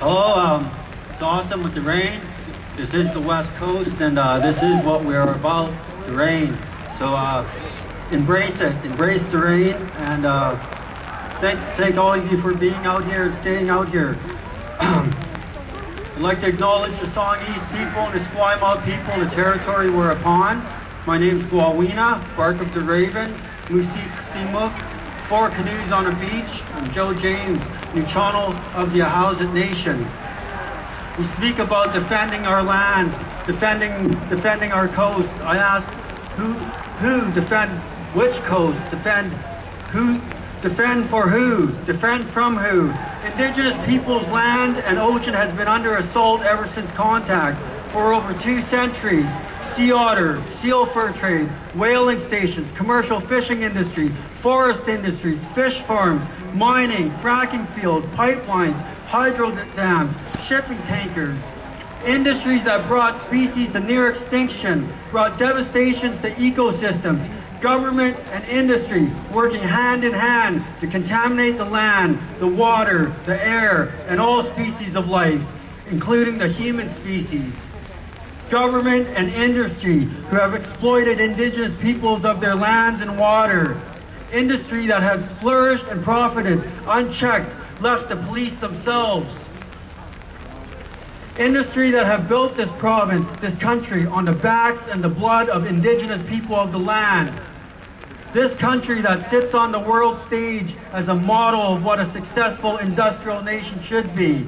Hello, it's awesome with the rain. This is the West Coast, and this is what we're about, the rain. So embrace it, embrace the rain, and thank all of you for being out here and staying out here. I'd like to acknowledge the Songhees people and the Esquimalt people, the territory we're upon. My name's Gwawina, Bark of the Raven, Nuu-chah-nulth, 4 canoes on a beach, and Joe James, Nuu-chah-nulth of the Ahousaht Nation. We speak about defending our land, defending our coast. I ask, who defend which coast? Defend who? Defend for who? Defend from who? Indigenous peoples' land and ocean has been under assault ever since contact for over 2 centuries. Sea otter, seal fur trade, whaling stations, commercial fishing industry, forest industries, fish farms, mining, fracking field, pipelines, hydro dams, shipping tankers. Industries that brought species to near extinction, brought devastations to ecosystems. Government and industry working hand in hand to contaminate the land, the water, the air, and all species of life, including the human species. Government and industry who have exploited indigenous peoples of their lands and water. Industry that has flourished and profited unchecked, left to police themselves. Industry that have built this province, this country, on the backs and the blood of indigenous people of the land. This country that sits on the world stage as a model of what a successful industrial nation should be.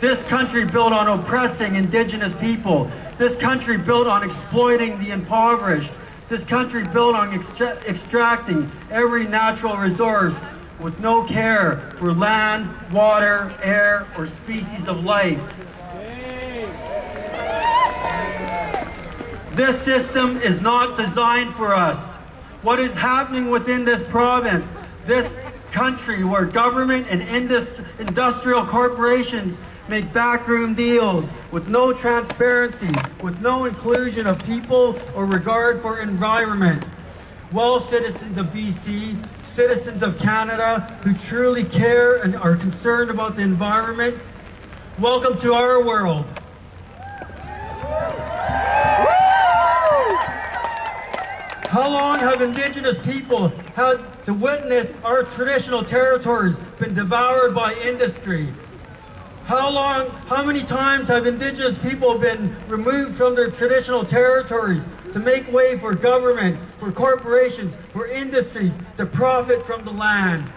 This country built on oppressing indigenous people. This country built on exploiting the impoverished. This country built on extracting every natural resource with no care for land, water, air, or species of life. This system is not designed for us. What is happening within this province, this country where government and industrial corporations make backroom deals with no transparency, with no inclusion of people or regard for environment. Well, citizens of BC, citizens of Canada who truly care and are concerned about the environment, welcome to our world. How long have Indigenous people had to witness our traditional territories been devoured by industry? How many times have Indigenous people been removed from their traditional territories to make way for government, for corporations, for industries to profit from the land?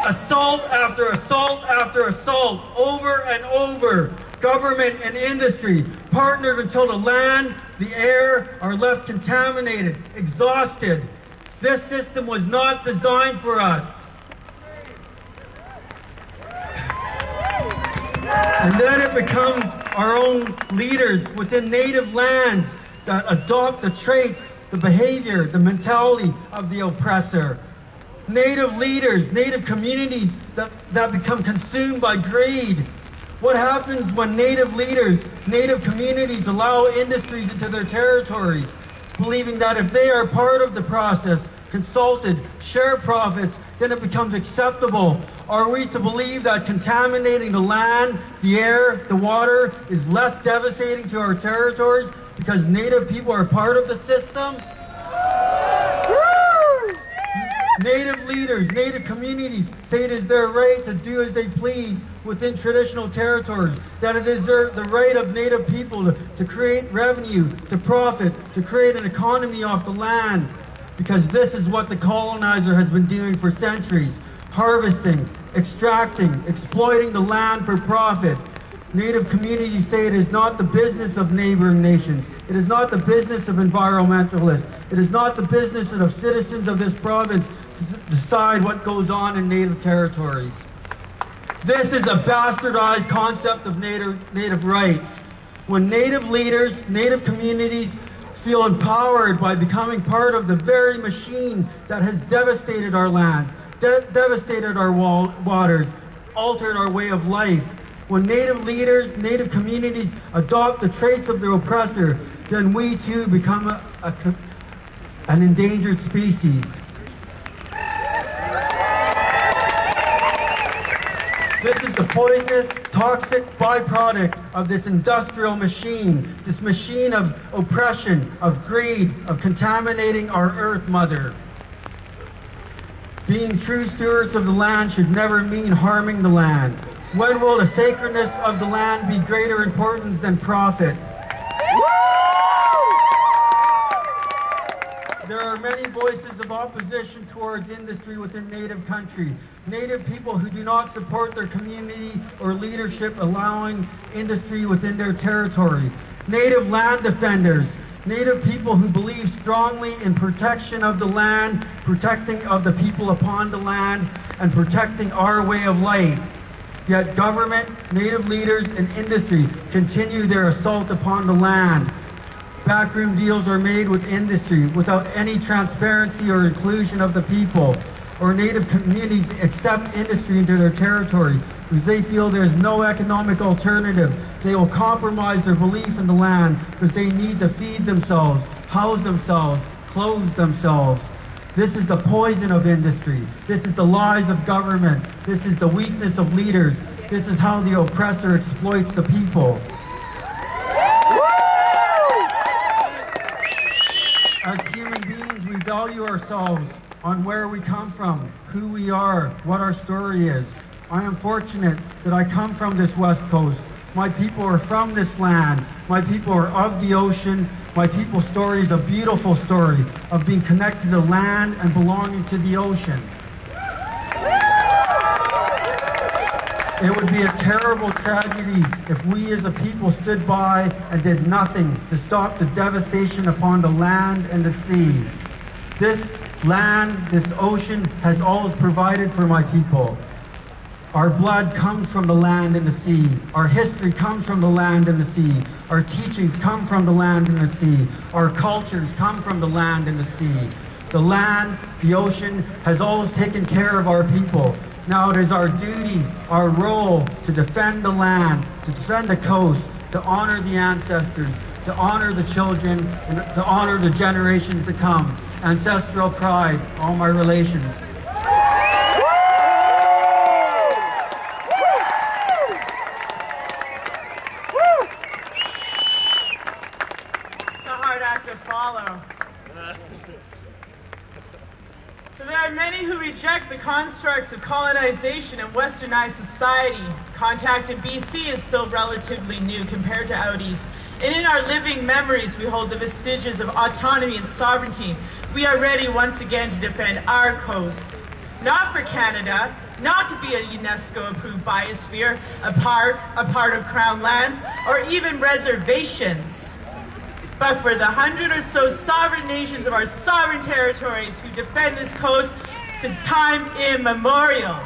Assault after assault after assault, over and over. Government and industry partnered until the land, the air are left contaminated, exhausted. This system was not designed for us. And then it becomes our own leaders within native lands that adopt the traits, the behavior, the mentality of the oppressor. Native leaders, native communities that become consumed by greed. What happens when native leaders, native communities allow industries into their territories, believing that if they are part of the process, consulted, share profits, then it becomes acceptable? Are we to believe that contaminating the land, the air, the water is less devastating to our territories because native people are part of the system? Native leaders, native communities say it is their right to do as they please within traditional territories, that it is the right of native people to create revenue, to profit, to create an economy off the land. Because this is what the colonizer has been doing for centuries, harvesting, extracting, exploiting the land for profit. Native communities say it is not the business of neighboring nations. It is not the business of environmentalists. It is not the business of citizens of this province to decide what goes on in native territories. This is a bastardized concept of native rights. When native leaders, native communities feel empowered by becoming part of the very machine that has devastated our lands, devastated our waters, altered our way of life. When native leaders, native communities adopt the traits of their oppressor, then we too become an endangered species. This is the poisonous, toxic byproduct of this industrial machine, this machine of oppression, of greed, of contaminating our Earth Mother. Being true stewards of the land should never mean harming the land. When will the sacredness of the land be greater importance than profit? There are many voices of opposition towards industry within Native country. Native people who do not support their community or leadership allowing industry within their territory. Native land defenders. Native people who believe strongly in protection of the land, protecting of the people upon the land, and protecting our way of life. Yet government, Native leaders, and industry continue their assault upon the land. Backroom deals are made with industry without any transparency or inclusion of the people, or Native communities accept industry into their territory because they feel there is no economic alternative. They will compromise their belief in the land because they need to feed themselves, house themselves, clothe themselves. This is the poison of industry. This is the lies of government. This is the weakness of leaders. This is how the oppressor exploits the people. As human beings, we value ourselves on where we come from, who we are, what our story is. I am fortunate that I come from this West Coast. My people are from this land. My people are of the ocean. My people's story is a beautiful story of being connected to the land and belonging to the ocean. It would be a terrible tragedy if we as a people stood by and did nothing to stop the devastation upon the land and the sea. This land, this ocean, has always provided for my people. Our blood comes from the land and the sea. Our history comes from the land and the sea. Our teachings come from the land and the sea. Our cultures come from the land and the sea. The land, the ocean, has always taken care of our people. Now it is our duty, our role, to defend the land, to defend the coast, to honor the ancestors, to honor the children, and to honor the generations to come. Ancestral pride, all my relations. It's a hard act to follow. So there are many who reject the constructs of colonization and westernized society. Contact in BC is still relatively new compared to out east. And in our living memories, we hold the vestiges of autonomy and sovereignty. We are ready once again to defend our coast. Not for Canada, not to be a UNESCO-approved biosphere, a park, a part of Crown lands, or even reservations, but for the 100 or so sovereign nations of our sovereign territories who defend this coast since time immemorial.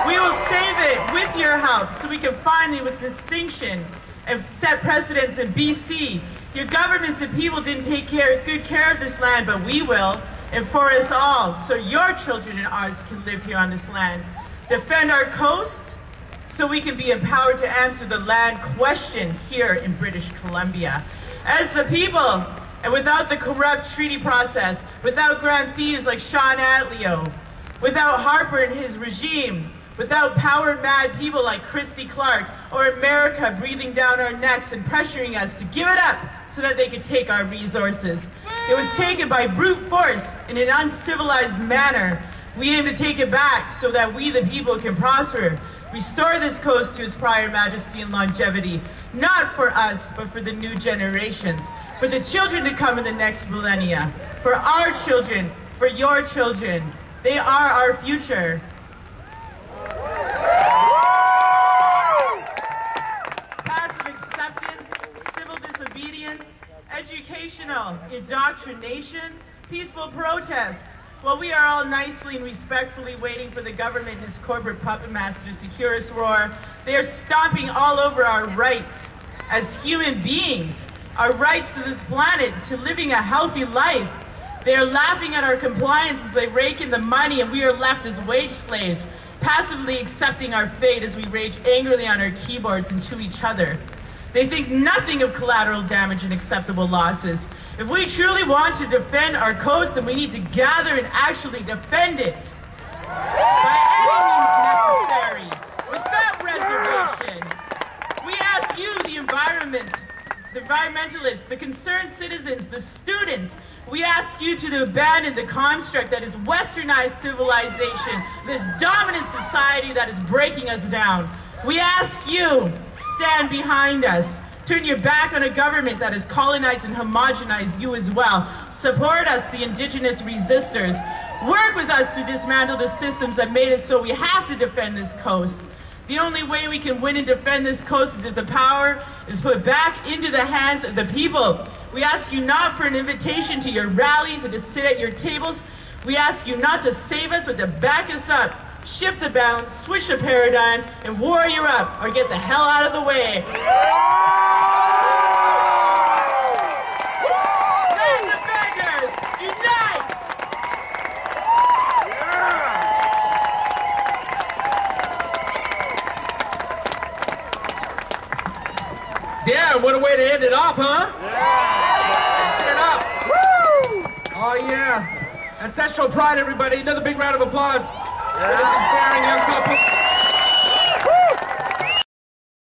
We will save it with your help so we can finally, with distinction, and set precedents in BC. Your governments and people didn't take good care of this land, but we will, and for us all, so your children and ours can live here on this land. Defend our coast so we can be empowered to answer the land question here in British Columbia. As the people, and without the corrupt treaty process, without grand thieves like Sean Atleo, without Harper and his regime, without power-mad people like Christy Clark or America breathing down our necks and pressuring us to give it up so that they could take our resources. It was taken by brute force in an uncivilized manner. We aim to take it back so that we, the people, can prosper. Restore this coast to its prior majesty and longevity, not for us, but for the new generations, for the children to come in the next millennia, for our children, for your children. They are our future. Passive acceptance, civil disobedience, educational indoctrination, peaceful protest. While we are all nicely and respectfully waiting for the government and its corporate puppet masters to hear us roar, they are stomping all over our rights as human beings, our rights to this planet, to living a healthy life. They are laughing at our compliance as they rake in the money and we are left as wage slaves, passively accepting our fate as we rage angrily on our keyboards and to each other. They think nothing of collateral damage and acceptable losses. If we truly want to defend our coast, then we need to gather and actually defend it. by any means necessary, without reservation. We ask you, the environmentalists, the concerned citizens, the students, we ask you to abandon the construct that is westernized civilization, this dominant society that is breaking us down. We ask you, stand behind us. Turn your back on a government that has colonized and homogenized you as well. Support us, the indigenous resistors. Work with us to dismantle the systems that made it so we have to defend this coast. The only way we can win and defend this coast is if the power is put back into the hands of the people. We ask you not for an invitation to your rallies and to sit at your tables. We ask you not to save us, but to back us up. Shift the balance, switch the paradigm, and warrior up, or get the hell out of the way. Land defenders, unite! Damn, what a way to end it off, huh? Turn up. Woo! Oh yeah. Ancestral Pride, everybody. Another big round of applause for this inspiring young couple.